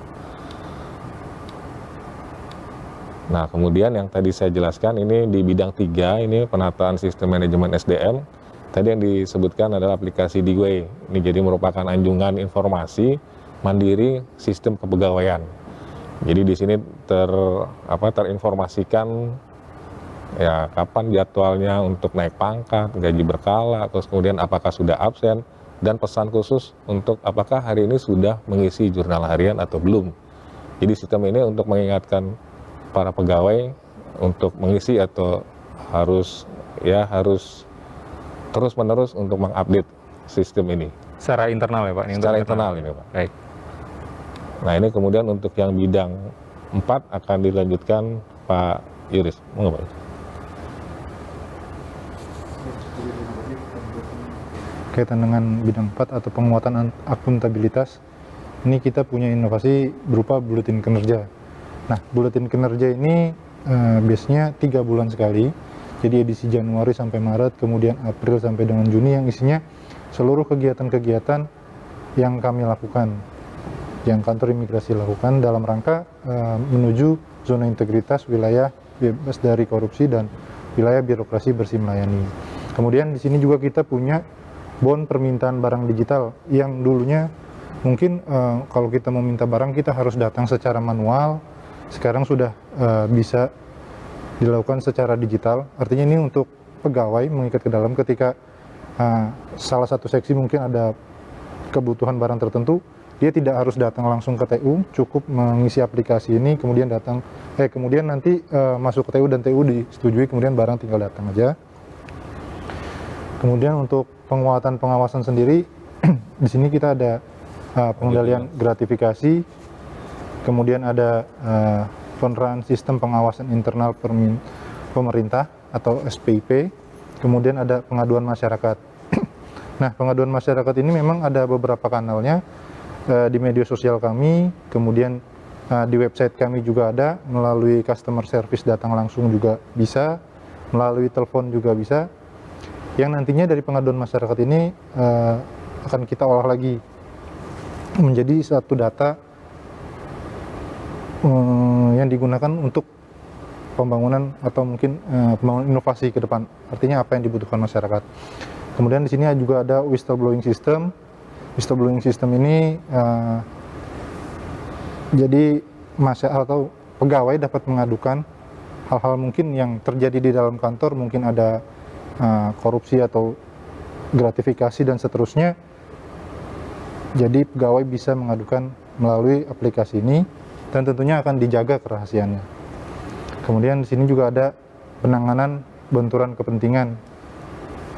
Nah, kemudian yang tadi saya jelaskan ini di bidang 3, ini penataan sistem manajemen SDM. Tadi yang disebutkan adalah aplikasi Digway. Ini jadi merupakan anjungan informasi mandiri sistem kepegawaian. Jadi di sini terinformasikan ya kapan jadwalnya untuk naik pangkat, gaji berkala, terus kemudian apakah sudah absen, dan pesan khusus untuk apakah hari ini sudah mengisi jurnal harian atau belum. Jadi sistem ini untuk mengingatkan para pegawai untuk mengisi atau harus terus-menerus untuk mengupdate sistem ini. Secara internal ya Pak? Secara internal ini Pak. Baik. Nah, ini kemudian untuk yang bidang 4 akan dilanjutkan Pak Yuris. Monggo Pak. Kaitan dengan bidang 4 atau penguatan akuntabilitas, ini kita punya inovasi berupa buletin kinerja. Nah, buletin kinerja ini biasanya 3 bulan sekali. Jadi edisi Januari sampai Maret, kemudian April sampai dengan Juni, yang isinya seluruh kegiatan-kegiatan yang kami lakukan, yang kantor imigrasi lakukan dalam rangka menuju zona integritas wilayah bebas dari korupsi, dan wilayah birokrasi bersih melayani. Kemudian di sini juga kita punya bon permintaan barang digital yang dulunya mungkin kalau kita mau minta barang kita harus datang secara manual, sekarang sudah bisa dilakukan secara digital. Artinya ini untuk pegawai mengikat ke dalam ketika salah satu seksi mungkin ada kebutuhan barang tertentu, dia tidak harus datang langsung ke TU, cukup mengisi aplikasi ini, kemudian datang, kemudian nanti masuk ke TU dan TU disetujui, kemudian barang tinggal datang aja. Kemudian untuk penguatan pengawasan sendiri, di sini kita ada pengendalian gratifikasi, kemudian ada penerapan sistem pengawasan internal pemerintah atau SPIP, kemudian ada pengaduan masyarakat. Nah, pengaduan masyarakat ini memang ada beberapa kanalnya, di media sosial kami, kemudian di website kami juga ada, melalui customer service datang langsung juga bisa, melalui telepon juga bisa. Yang nantinya dari pengaduan masyarakat ini akan kita olah lagi menjadi satu data yang digunakan untuk pembangunan atau mungkin pembangunan inovasi ke depan. Artinya apa yang dibutuhkan masyarakat. Kemudian di sini juga ada whistleblowing system. Whistleblowing system ini jadi masyarakat atau pegawai dapat mengadukan hal-hal mungkin yang terjadi di dalam kantor, mungkin ada korupsi atau gratifikasi dan seterusnya. Jadi pegawai bisa mengadukan melalui aplikasi ini dan tentunya akan dijaga kerahasiaannya. Kemudian di sini juga ada penanganan benturan kepentingan.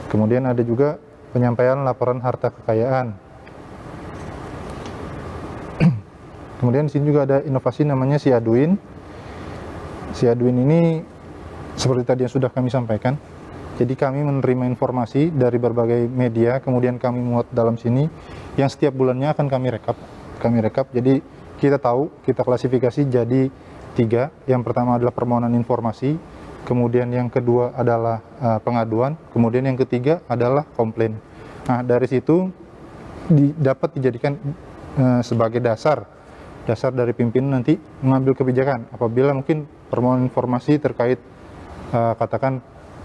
Kemudian ada juga penyampaian laporan harta kekayaan. Kemudian di sini juga ada inovasi namanya Siaduin. Siaduin ini seperti tadi yang sudah kami sampaikan. Jadi kami menerima informasi dari berbagai media, kemudian kami muat dalam sini, yang setiap bulannya akan kami rekap. Jadi kita tahu, kita klasifikasi jadi 3. Yang pertama adalah permohonan informasi, kemudian yang kedua adalah pengaduan, kemudian yang ketiga adalah komplain. Nah, dari situ dapat dijadikan sebagai dasar dari pimpinan nanti mengambil kebijakan. Apabila mungkin permohonan informasi terkait katakan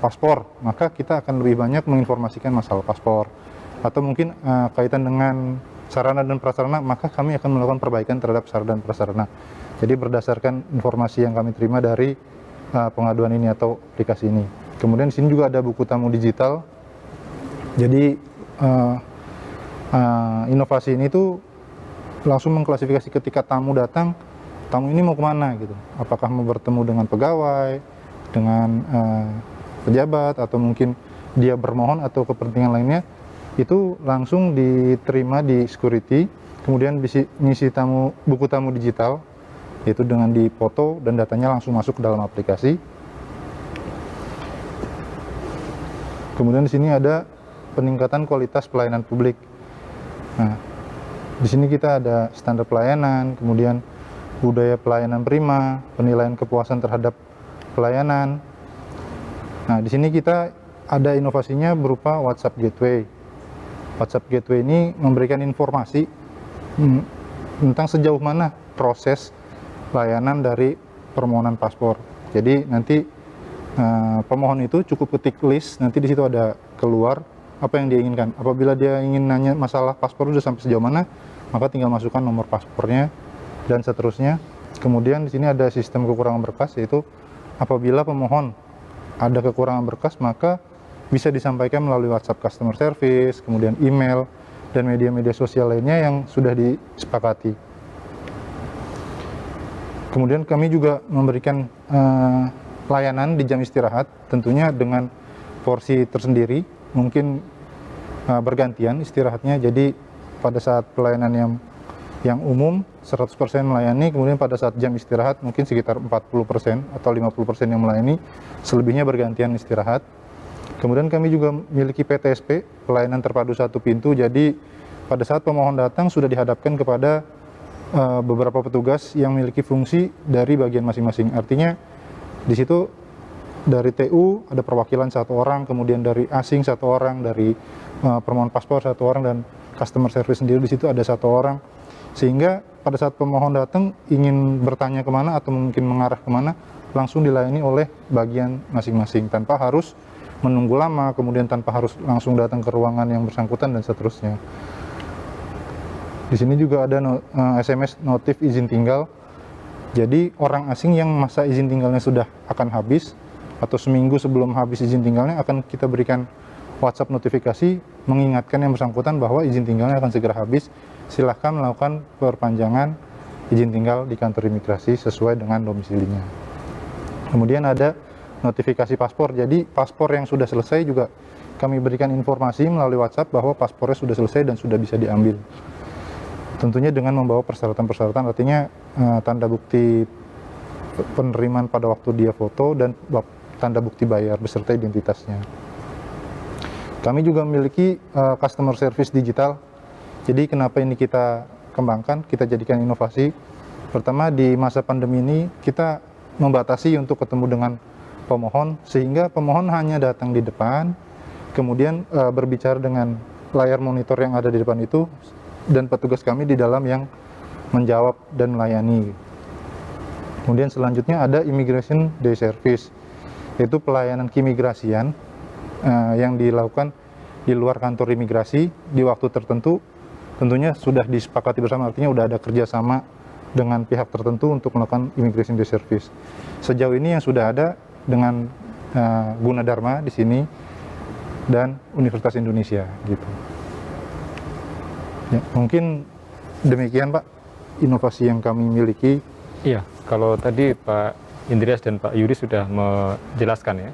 paspor, maka kita akan lebih banyak menginformasikan masalah paspor. Atau mungkin kaitan dengan sarana dan prasarana, maka kami akan melakukan perbaikan terhadap sarana dan prasarana. Jadi berdasarkan informasi yang kami terima dari pengaduan ini atau aplikasi ini. Kemudian di sini juga ada buku tamu digital. Jadi inovasi ini tuh langsung mengklasifikasi ketika tamu datang, tamu ini mau kemana gitu. Apakah mau bertemu dengan pegawai, dengan pejabat, atau mungkin dia bermohon atau kepentingan lainnya, itu langsung diterima di security, kemudian ngisi buku tamu digital, yaitu dengan dipoto dan datanya langsung masuk ke dalam aplikasi. Kemudian di sini ada peningkatan kualitas pelayanan publik. Nah, di sini kita ada standar pelayanan, kemudian budaya pelayanan prima, penilaian kepuasan terhadap pelayanan. Nah, di sini kita ada inovasinya berupa WhatsApp Gateway. WhatsApp Gateway ini memberikan informasi tentang sejauh mana proses layanan dari permohonan paspor. Jadi nanti pemohon itu cukup ketik list, nanti di situ ada keluar apa yang dia inginkan. Apabila dia ingin nanya masalah paspor sudah sampai sejauh mana, maka tinggal masukkan nomor paspornya dan seterusnya. Kemudian di sini ada sistem kekurangan berkas, yaitu apabila pemohon ada kekurangan berkas, maka bisa disampaikan melalui WhatsApp customer service, kemudian email, dan media-media sosial lainnya yang sudah disepakati. Kemudian kami juga memberikan layanan di jam istirahat, tentunya dengan porsi tersendiri, mungkin bergantian istirahatnya. Jadi pada saat pelayanan yang umum 100% melayani, kemudian pada saat jam istirahat mungkin sekitar 40% atau 50% yang melayani, selebihnya bergantian istirahat. Kemudian kami juga memiliki PTSP, pelayanan terpadu satu pintu. Jadi pada saat pemohon datang sudah dihadapkan kepada beberapa petugas yang memiliki fungsi dari bagian masing-masing. Artinya di situ dari TU ada perwakilan 1 orang, kemudian dari asing 1 orang, dari permohon paspor 1 orang, dan customer service sendiri di situ ada 1 orang. Sehingga pada saat pemohon datang ingin bertanya kemana atau mungkin mengarah kemana, langsung dilayani oleh bagian masing-masing tanpa harus menunggu lama, kemudian tanpa harus langsung datang ke ruangan yang bersangkutan dan seterusnya. Di sini juga ada SMS notif izin tinggal. Jadi orang asing yang masa izin tinggalnya sudah akan habis atau seminggu sebelum habis izin tinggalnya akan kita berikan WhatsApp notifikasi mengingatkan yang bersangkutan bahwa izin tinggalnya akan segera habis. Silahkan melakukan perpanjangan izin tinggal di kantor imigrasi sesuai dengan domisilinya. Kemudian ada notifikasi paspor. Jadi paspor yang sudah selesai juga kami berikan informasi melalui WhatsApp bahwa paspornya sudah selesai dan sudah bisa diambil. Tentunya dengan membawa persyaratan-persyaratan, artinya tanda bukti penerimaan pada waktu dia foto dan tanda bukti bayar beserta identitasnya. Kami juga memiliki customer service digital. Jadi kenapa ini kita kembangkan, kita jadikan inovasi. Pertama, di masa pandemi ini kita membatasi untuk ketemu dengan pemohon, sehingga pemohon hanya datang di depan, kemudian berbicara dengan layar monitor yang ada di depan itu, dan petugas kami di dalam yang menjawab dan melayani. Kemudian selanjutnya ada Immigration Day Service, yaitu pelayanan keimigrasian yang dilakukan di luar kantor imigrasi di waktu tertentu. Tentunya sudah disepakati bersama, artinya sudah ada kerjasama dengan pihak tertentu untuk melakukan Immigration Day Service. Sejauh ini yang sudah ada dengan Gunadarma di sini dan Universitas Indonesia gitu. Ya, mungkin demikian Pak inovasi yang kami miliki. Iya, kalau tadi Pak Indrias dan Pak Yuri sudah menjelaskan ya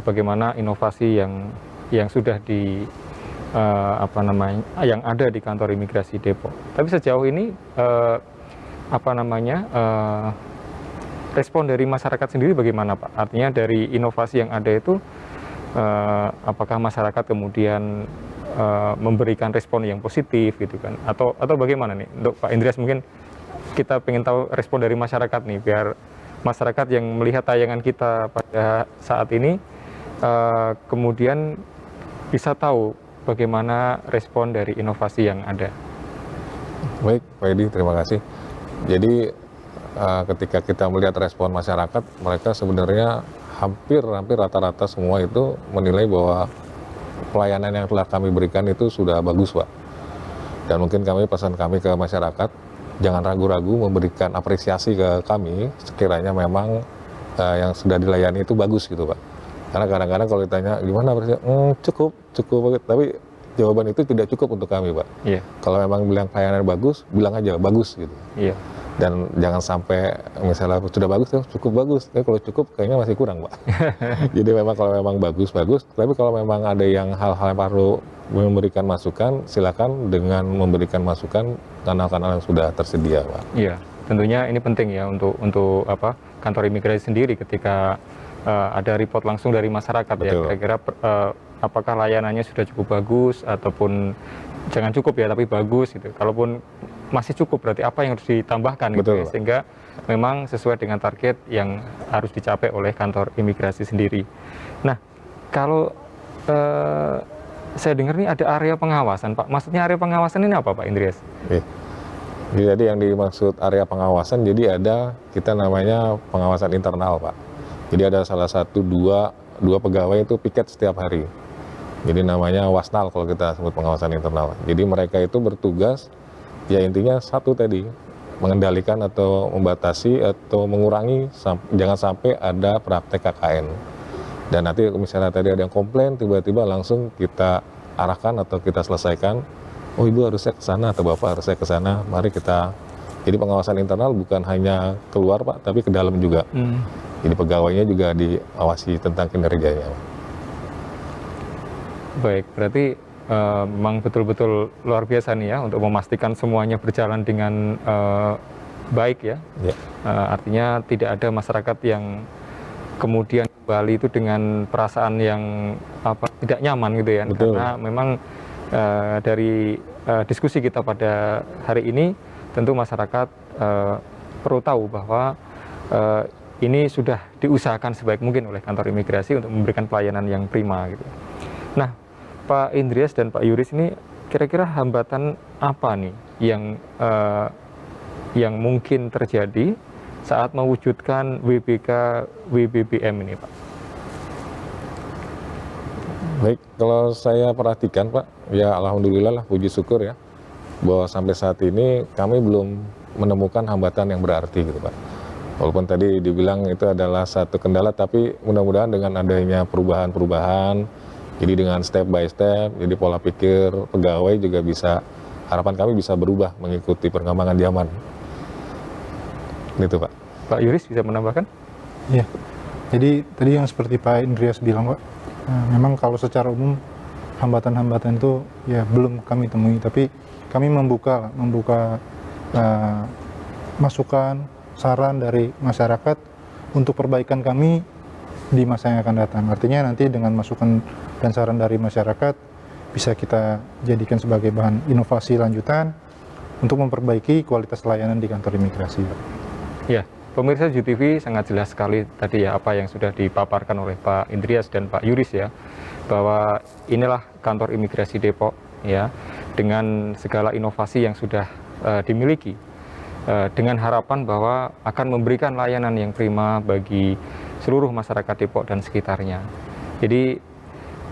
bagaimana inovasi yang sudah yang ada di kantor imigrasi Depok. Tapi sejauh ini respon dari masyarakat sendiri bagaimana Pak? Artinya dari inovasi yang ada itu apakah masyarakat kemudian memberikan respon yang positif gitu kan? Atau bagaimana nih? Untuk Pak Indrias mungkin kita ingin tahu respon dari masyarakat nih, biar masyarakat yang melihat tayangan kita pada saat ini kemudian bisa tahu bagaimana respon dari inovasi yang ada. Baik, Pak Edi, terima kasih. Jadi ketika kita melihat respon masyarakat, mereka sebenarnya hampir rata-rata semua itu menilai bahwa pelayanan yang telah kami berikan itu sudah bagus, Pak. Dan mungkin pesan kami ke masyarakat, jangan ragu-ragu memberikan apresiasi ke kami sekiranya memang yang sudah dilayani itu bagus gitu, Pak. Karena kadang-kadang kalau ditanya gimana apresiasi, cukup, tapi jawaban itu tidak cukup untuk kami, Pak. Iya. Kalau memang bilang pelayanan bagus, bilang aja bagus gitu. Iya. Dan jangan sampai misalnya sudah bagus, cukup bagus. Tapi kalau cukup kayaknya masih kurang, Pak. Jadi memang kalau memang bagus. Tapi kalau memang ada yang hal-hal yang perlu memberikan masukan, silakan dengan memberikan masukan kanal-kanal yang sudah tersedia, Pak. Iya, tentunya ini penting ya untuk kantor imigrasi sendiri ketika ada report langsung dari masyarakat. Betul. Ya. Kira-kira apakah layanannya sudah cukup bagus ataupun jangan cukup ya, tapi bagus gitu. Kalaupun masih cukup berarti apa yang harus ditambahkan gitu ya, sehingga memang sesuai dengan target yang harus dicapai oleh kantor imigrasi sendiri. Nah, kalau saya dengar ini ada area pengawasan, Pak. Maksudnya area pengawasan ini apa, Pak Indrias? Jadi yang dimaksud area pengawasan, jadi ada kita namanya pengawasan internal, Pak. Jadi ada salah satu dua pegawai itu piket setiap hari. Jadi namanya wasnal kalau kita sebut pengawasan internal. Jadi mereka itu bertugas, ya intinya satu tadi, mengendalikan atau membatasi atau mengurangi jangan sampai ada praktek KKN. Dan nanti misalnya tadi ada yang komplain, tiba-tiba langsung kita arahkan atau kita selesaikan. Oh, Ibu harusnya ke sana atau Bapak harusnya ke sana. Mari kita. Jadi pengawasan internal bukan hanya keluar, Pak, tapi ke dalam juga. Jadi pegawainya juga diawasi tentang kinerjanya, Pak. Baik, berarti memang betul-betul luar biasa nih ya untuk memastikan semuanya berjalan dengan baik ya. Artinya tidak ada masyarakat yang kemudian kembali itu dengan perasaan yang tidak nyaman gitu ya. Betul. Karena memang dari diskusi kita pada hari ini tentu masyarakat perlu tahu bahwa ini sudah diusahakan sebaik mungkin oleh kantor imigrasi untuk memberikan pelayanan yang prima gitu. Nah, Pak Indrias dan Pak Yuris ini kira-kira hambatan apa nih yang yang mungkin terjadi saat mewujudkan WBK WBBM ini, Pak? Baik, kalau saya perhatikan Pak, ya alhamdulillah lah, puji syukur ya, bahwa sampai saat ini kami belum menemukan hambatan yang berarti gitu Pak. Walaupun tadi dibilang itu adalah satu kendala, tapi mudah-mudahan dengan adanya perubahan-perubahan, jadi dengan step by step, jadi pola pikir pegawai juga bisa, harapan kami bisa berubah mengikuti perkembangan zaman. Gitu Pak. Pak Yuris bisa menambahkan? Iya, jadi tadi yang seperti Pak Indrias bilang Pak, memang kalau secara umum hambatan-hambatan itu ya belum kami temui, tapi kami membuka masukan, saran dari masyarakat untuk perbaikan kami di masa yang akan datang. Artinya nanti dengan masukan dan saran dari masyarakat bisa kita jadikan sebagai bahan inovasi lanjutan untuk memperbaiki kualitas layanan di kantor imigrasi. Ya, pemirsa JUTV sangat jelas sekali tadi ya apa yang sudah dipaparkan oleh Pak Indrias dan Pak Yuris ya, bahwa inilah kantor imigrasi Depok ya, dengan segala inovasi yang sudah dimiliki, dengan harapan bahwa akan memberikan layanan yang prima bagi seluruh masyarakat Depok dan sekitarnya. Jadi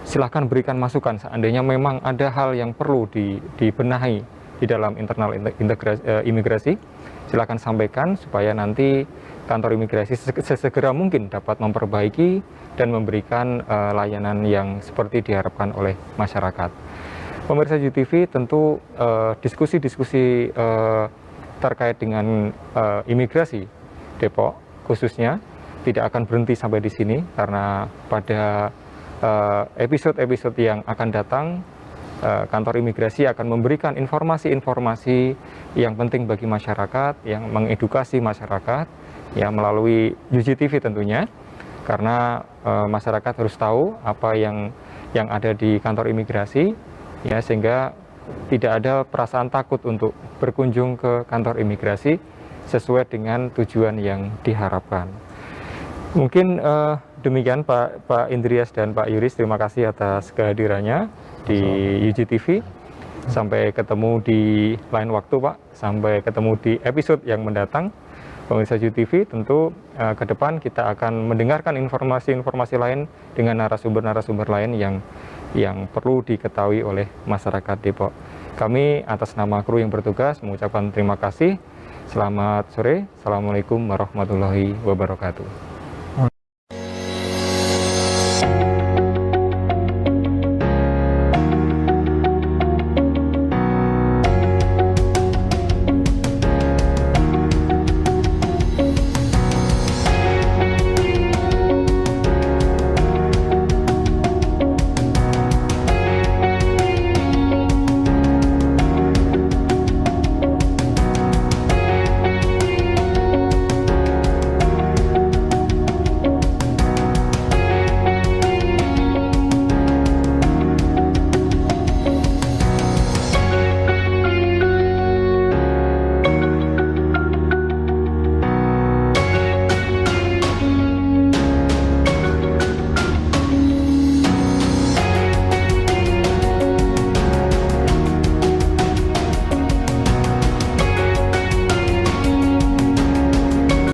silahkan berikan masukan seandainya memang ada hal yang perlu dibenahi di dalam internal imigrasi, silahkan sampaikan supaya nanti kantor imigrasi sesegera mungkin dapat memperbaiki dan memberikan layanan yang seperti diharapkan oleh masyarakat. Pemirsa JUTV, tentu diskusi-diskusi terkait dengan imigrasi Depok khususnya tidak akan berhenti sampai di sini, karena pada episode-episode yang akan datang kantor imigrasi akan memberikan informasi-informasi yang penting bagi masyarakat, yang mengedukasi masyarakat ya melalui UGTV tentunya, karena masyarakat harus tahu apa yang ada di kantor imigrasi ya, sehingga tidak ada perasaan takut untuk berkunjung ke kantor imigrasi sesuai dengan tujuan yang diharapkan. Mungkin demikian Pak Indrias dan Pak Yuris, terima kasih atas kehadirannya di UGTV. Sampai ketemu di lain waktu Pak, sampai ketemu di episode yang mendatang. Pemirsa UGTV, tentu ke depan kita akan mendengarkan informasi-informasi lain dengan narasumber-narasumber lain yang perlu diketahui oleh masyarakat Depok. Kami atas nama kru yang bertugas mengucapkan terima kasih. Selamat sore. Assalamualaikum warahmatullahi wabarakatuh.